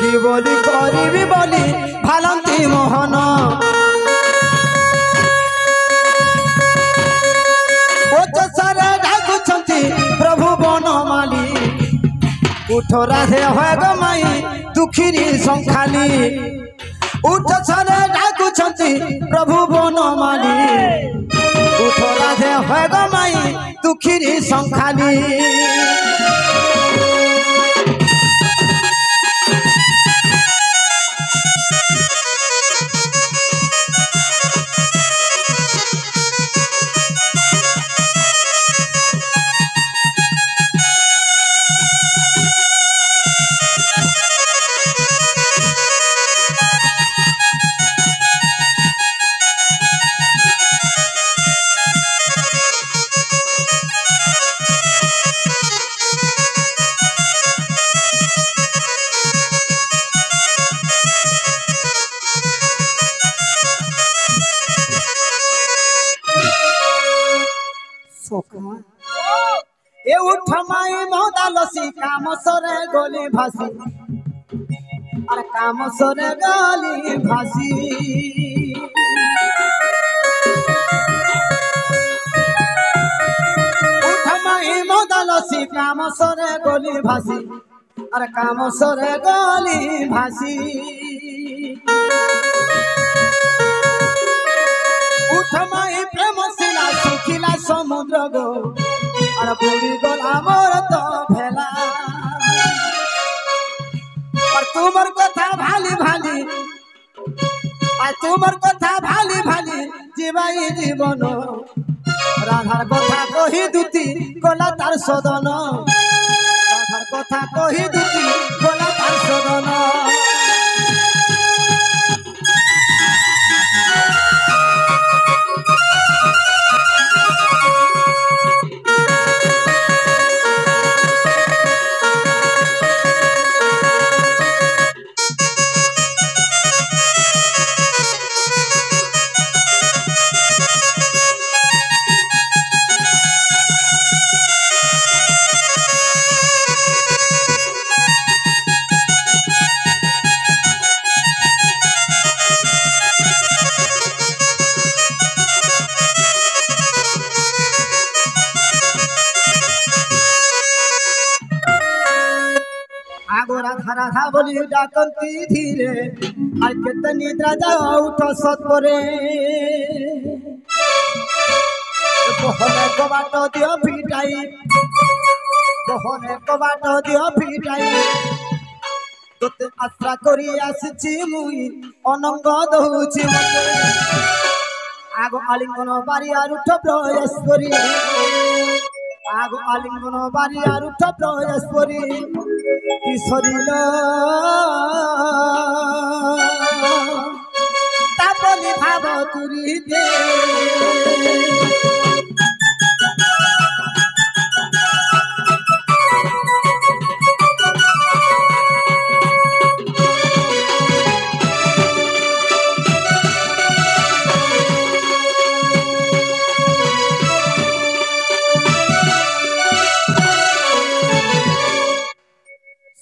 कि बोली करी बोली भालती मोहन ओचसारे डाकुछंती प्रभु बनमाली उठ राधे होय गो माई दुखीरी संखाली उचसारे डाकुछंती प्रभु बनमाली उठ राधे होय गो माई दुखीरी संखाली ए उठ माई मौदा लसी काम सरे गोली भासी अरे काम सरे गोली भासी उठ माई मौदा लसी काम सरे गोली भासी अरे काम सरे गोली भासी उठ माई प्रेम शिला सुखिला समुद्र गो अरे बुढ़ी गला मोर तो भेला और तुमर कथा भाली भाली आ तुमर कथा भाली भाली जीवाई जीवन राधार कथा कही दुती गला तार सदन राधार कथा कही दुती गला तार सदन आगो राधा राधा बोली डाकंती धीरे और केतन निद्रा जाओ उठ सतरे बहने कबाट दियो फिटाई बहने कबाट दियो फिटाई तोते आश्रा करी आसीची मुई अनंग दउची मते आगो आलिंगन बारी आर उठ प्रयास करी आगो आलिंगन बारी आर उठ प्रयास करी किशोरीला तापली भाव तुरी दे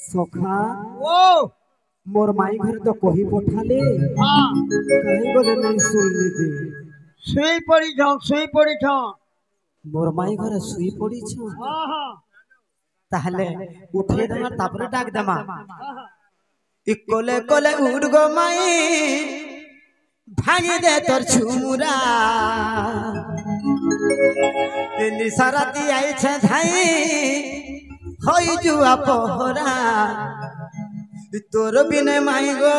सोखा ओ मोर माई घर तो कही पठाले हाँ कहीं बोले नहीं सुन लीजिए सुई पड़ी छो मोर माई घर सुई पड़ी छ हाँ हाँ ताहले उठे देमा तापरे डाक देमा इकोले कोले उड़ गो माई भांगी दे तोर छुमुरा दिल्ली सारा दी आई छे धाई होई जुआ पहरा तोर बिने माई गो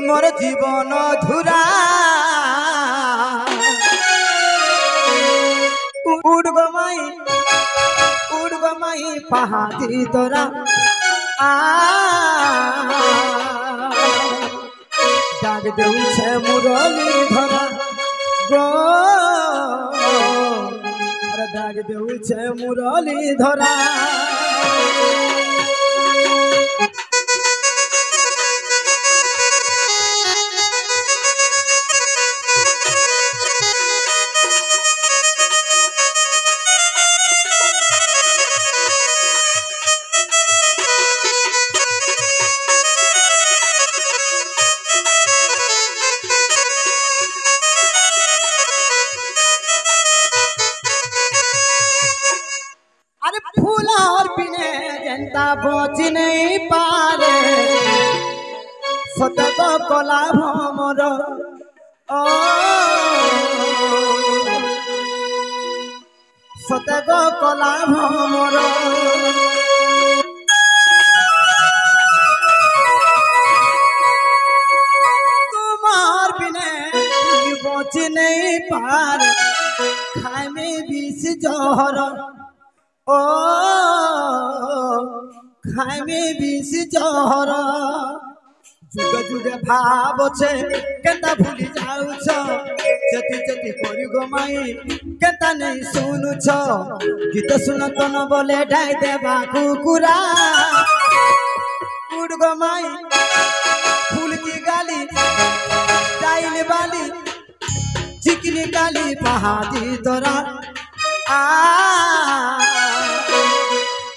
मोर जीवन धुरा उड़ गो माई पहाड़ी तोरा आ डाक देउ छे मुरली धरा गो अरे डाक देउ छे मुरली धरा केंता बची नहीं पारे सतक कला भमर ओ सतक कला भमर तुम्हार बिने बची नहीं पारे खाए में बीस जहर ओ खाए में बीस जहर जुग जुग भाव छे केता भूली जाउछ जति जति करी गो माई केता नहीं सुनुछ गीत सुनत न बोले डाई देबा कुकुरा उड़ गो माई फूल की गाली डाइल बाली चिकनी गाली बहादी तोरा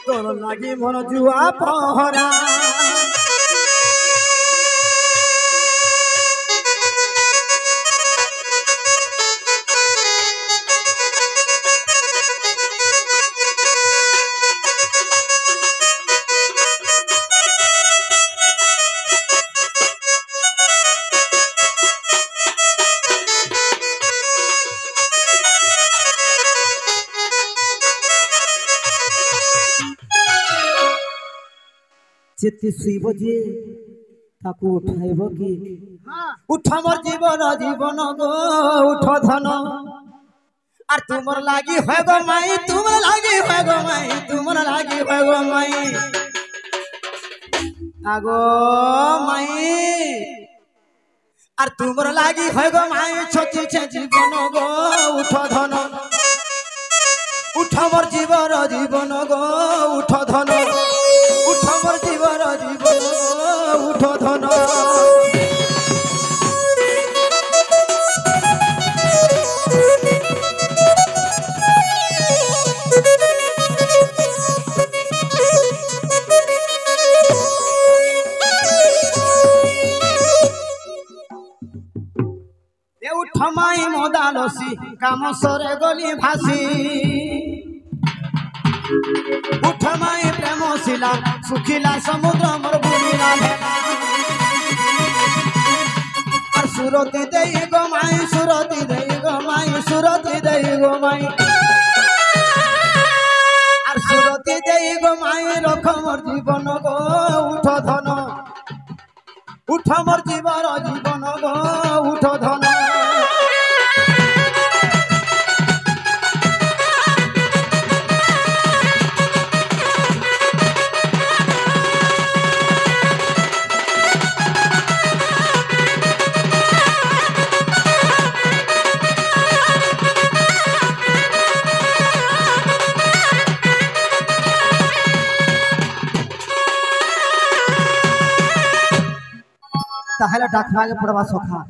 तोर लागी मन जुआ पहरा जेते सुइब जे ताको उठाइब कि उठ मोर जीवन जीवन गो उठ धन आर तुमर लागी है गो माई तुमर लागी है गो माई तुमर लागी है गो माई आगो माई आर तुमर लागी है गो माई छोटी छे जीवन गो उठ धन उठ मोर जीवन जीवन गो उठ धन उठ मोर जीवन जीवन उठ धन उठ माई मदालसी काम सरे गली भासी उठ माई प्रेम शिला सुखिला समुद्र मोर बुनिला और सुरती देई गो माई सुरती देई गो माई सुरती देई गो माई और सुरती देई गो माई रख मोर जीवन गो उठ धन उठ मोर जीवन जीवन गो उठ धन ताहले डाकवा के पड़वा सोखा